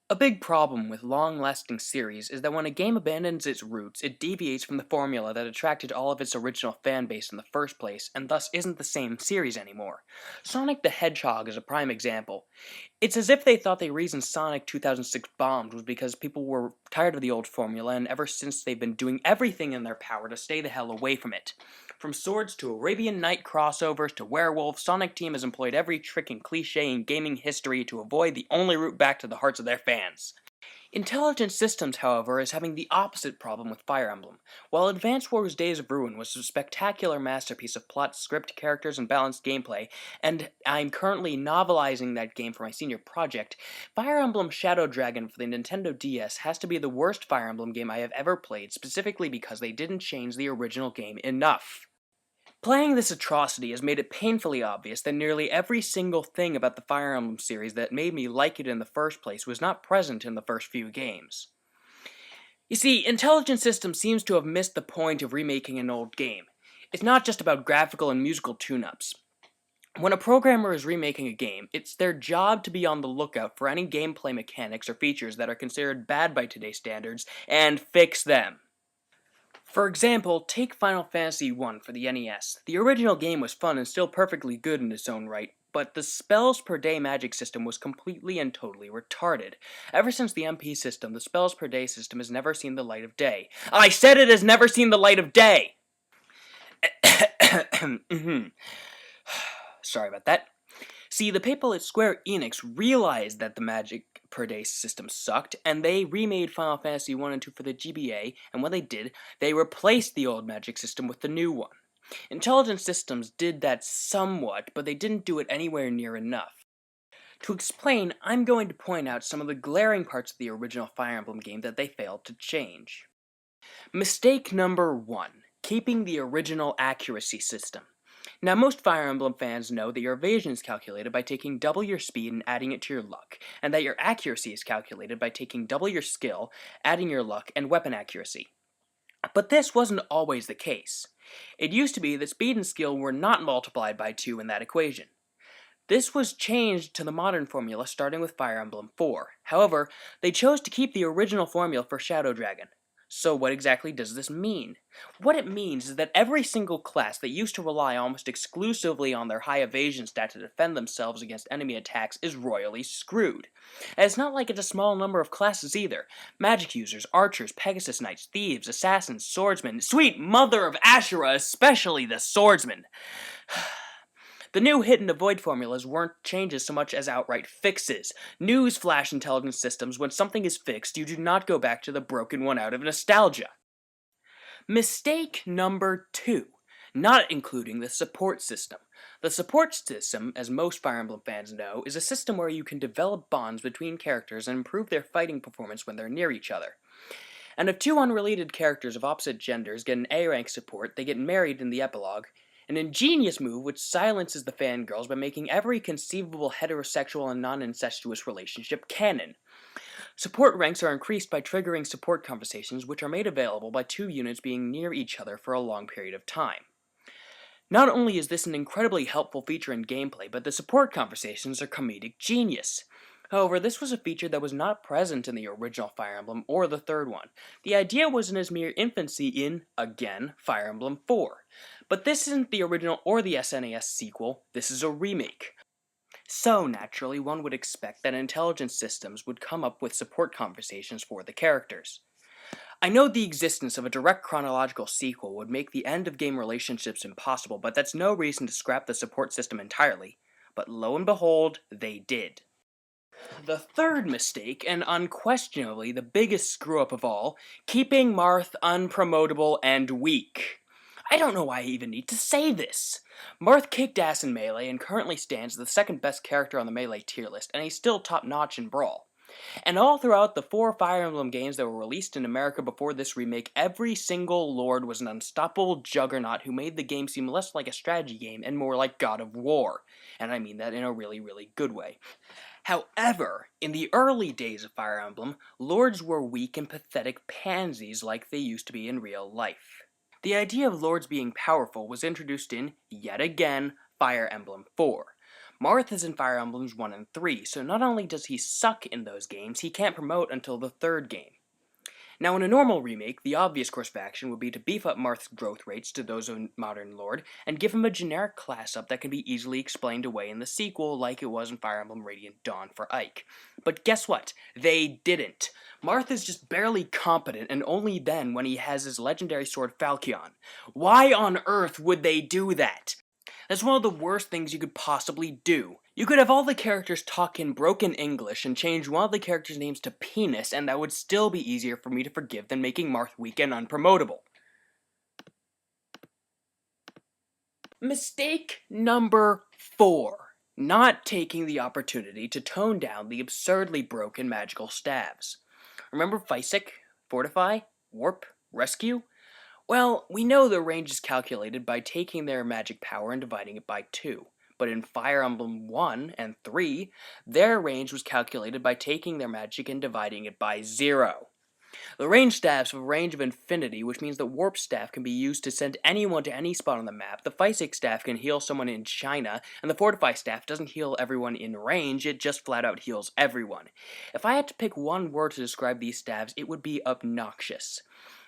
A big problem with long-lasting series is that when a game abandons its roots, it deviates from the formula that attracted all of its original fan base in the first place, and thus isn't the same series anymore. Sonic the Hedgehog is a prime example. It's as if they thought the reason Sonic 2006 bombed was because people were tired of the old formula, and ever since they've been doing everything in their power to stay the hell away from it. From swords to Arabian Night crossovers to werewolves, Sonic Team has employed every trick and cliche in gaming history to avoid the only route back to the hearts of their fans. Intelligent Systems, however, is having the opposite problem with Fire Emblem. While Advance Wars Days of Ruin was a spectacular masterpiece of plot, script, characters, and balanced gameplay, and I'm currently novelizing that game for my senior project, Fire Emblem Shadow Dragon for the Nintendo DS has to be the worst Fire Emblem game I have ever played, specifically because they didn't change the original game enough. Playing this atrocity has made it painfully obvious that nearly every single thing about the Fire Emblem series that made me like it in the first place was not present in the first few games. You see, Intelligent System seems to have missed the point of remaking an old game. It's not just about graphical and musical tune-ups. When a programmer is remaking a game, it's their job to be on the lookout for any gameplay mechanics or features that are considered bad by today's standards, and fix them. For example, take Final Fantasy I for the NES. The original game was fun and still perfectly good in its own right, but the spells per day magic system was completely and totally retarded. Ever since the MP system, the spells per day system has never seen the light of day. I said it has never seen the light of day! Sorry about that. See, the people at Square Enix realized that the magic per day system sucked, and they remade Final Fantasy 1 and 2 for the GBA, and when they did, they replaced the old magic system with the new one. Intelligent Systems did that somewhat, but they didn't do it anywhere near enough. To explain, I'm going to point out some of the glaring parts of the original Fire Emblem game that they failed to change. Mistake number 1. Keeping the original accuracy system. Now, most Fire Emblem fans know that your evasion is calculated by taking double your speed and adding it to your luck, and that your accuracy is calculated by taking double your skill, adding your luck, and weapon accuracy. But this wasn't always the case. It used to be that speed and skill were not multiplied by 2 in that equation. This was changed to the modern formula starting with Fire Emblem 4. However, they chose to keep the original formula for Shadow Dragon. So what exactly does this mean? What it means is that every single class that used to rely almost exclusively on their high evasion stat to defend themselves against enemy attacks is royally screwed. And it's not like it's a small number of classes either. Magic users, archers, Pegasus Knights, thieves, assassins, swordsmen, sweet mother of Ashura, especially the swordsman. The new hit and avoid formulas weren't changes so much as outright fixes. Newsflash Intelligent Systems, when something is fixed, you do not go back to the broken one out of nostalgia. Mistake number 2. Not including the support system. The support system, as most Fire Emblem fans know, is a system where you can develop bonds between characters and improve their fighting performance when they're near each other. And if two unrelated characters of opposite genders get an A-rank support, they get married in the epilogue. An ingenious move which silences the fangirls by making every conceivable heterosexual and non-incestuous relationship canon. Support ranks are increased by triggering support conversations, which are made available by two units being near each other for a long period of time. Not only is this an incredibly helpful feature in gameplay, but the support conversations are comedic genius. However, this was a feature that was not present in the original Fire Emblem or the third one. The idea was in its mere infancy in, again, Fire Emblem 4. But this isn't the original or the SNES sequel, this is a remake. So, naturally, one would expect that Intelligent Systems would come up with support conversations for the characters. I know the existence of a direct chronological sequel would make the end-of-game relationships impossible, but that's no reason to scrap the support system entirely. But lo and behold, they did. The third mistake, and unquestionably the biggest screw-up of all, keeping Marth unpromotable and weak. I don't know why I even need to say this. Marth kicked ass in Melee and currently stands as the second best character on the Melee tier list, and he's still top-notch in Brawl. And all throughout the 4 Fire Emblem games that were released in America before this remake, every single lord was an unstoppable juggernaut who made the game seem less like a strategy game and more like God of War. And I mean that in a really, really good way. However, in the early days of Fire Emblem, lords were weak and pathetic pansies like they used to be in real life. The idea of lords being powerful was introduced in, yet again, Fire Emblem 4. Marth is in Fire Emblems 1 and 3, so not only does he suck in those games, he can't promote until the third game. Now, in a normal remake, the obvious course of action would be to beef up Marth's growth rates to those of Modern Lord, and give him a generic class up that can be easily explained away in the sequel like it was in Fire Emblem Radiant Dawn for Ike. But guess what? They didn't. Marth is just barely competent, and only then when he has his legendary sword Falchion. Why on earth would they do that? That's one of the worst things you could possibly do. You could have all the characters talk in broken English and change one of the characters' names to Penis, and that would still be easier for me to forgive than making Marth weak and unpromotable. Mistake number 4. Not taking the opportunity to tone down the absurdly broken magical staves. Remember Physic, Fortify, Warp, Rescue? Well, we know their range is calculated by taking their magic power and dividing it by 2. But in Fire Emblem 1 and 3, their range was calculated by taking their magic and dividing it by 0. The range staffs have a range of infinity, which means that Warp Staff can be used to send anyone to any spot on the map, the Physic Staff can heal someone in China, and the Fortify Staff doesn't heal everyone in range, it just flat out heals everyone. If I had to pick one word to describe these staves, it would be obnoxious.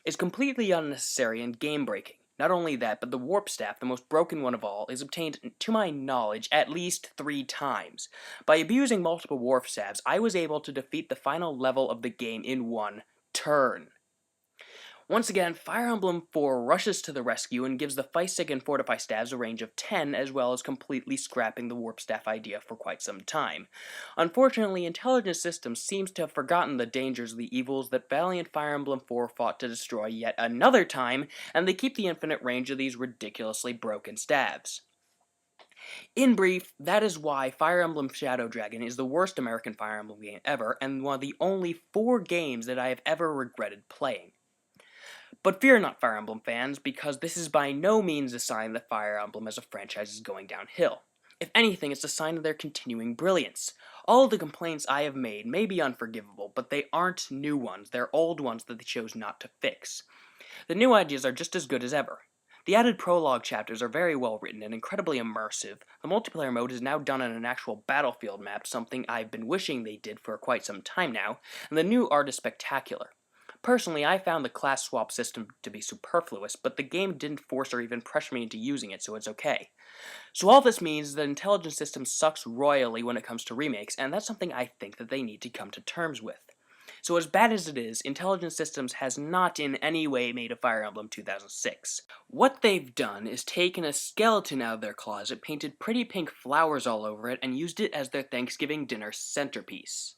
It's completely unnecessary and game-breaking. Not only that, but the Warp Staff, the most broken one of all, is obtained, to my knowledge, at least 3 times. By abusing multiple Warp Staves, I was able to defeat the final level of the game in 1 turn. Once again, Fire Emblem 4 rushes to the rescue and gives the Physic and Fortify staves a range of 10, as well as completely scrapping the Warp Staff idea for quite some time. Unfortunately, Intelligent Systems seems to have forgotten the dangers of the evils that valiant Fire Emblem 4 fought to destroy yet another time, and they keep the infinite range of these ridiculously broken staves. In brief, that is why Fire Emblem Shadow Dragon is the worst American Fire Emblem game ever, and one of the only 4 games that I have ever regretted playing. But fear not, Fire Emblem fans, because this is by no means a sign that Fire Emblem as a franchise is going downhill. If anything, it's a sign of their continuing brilliance. All of the complaints I have made may be unforgivable, but they aren't new ones, they're old ones that they chose not to fix. The new ideas are just as good as ever. The added prologue chapters are very well written and incredibly immersive. The multiplayer mode is now done on an actual battlefield map, something I've been wishing they did for quite some time now, and the new art is spectacular. Personally, I found the class swap system to be superfluous, but the game didn't force or even pressure me into using it, so it's okay. So all this means is that Intelligent Systems sucks royally when it comes to remakes, and that's something I think that they need to come to terms with. So as bad as it is, Intelligent Systems has not in any way made a Fire Emblem 2006. What they've done is taken a skeleton out of their closet, painted pretty pink flowers all over it, and used it as their Thanksgiving dinner centerpiece.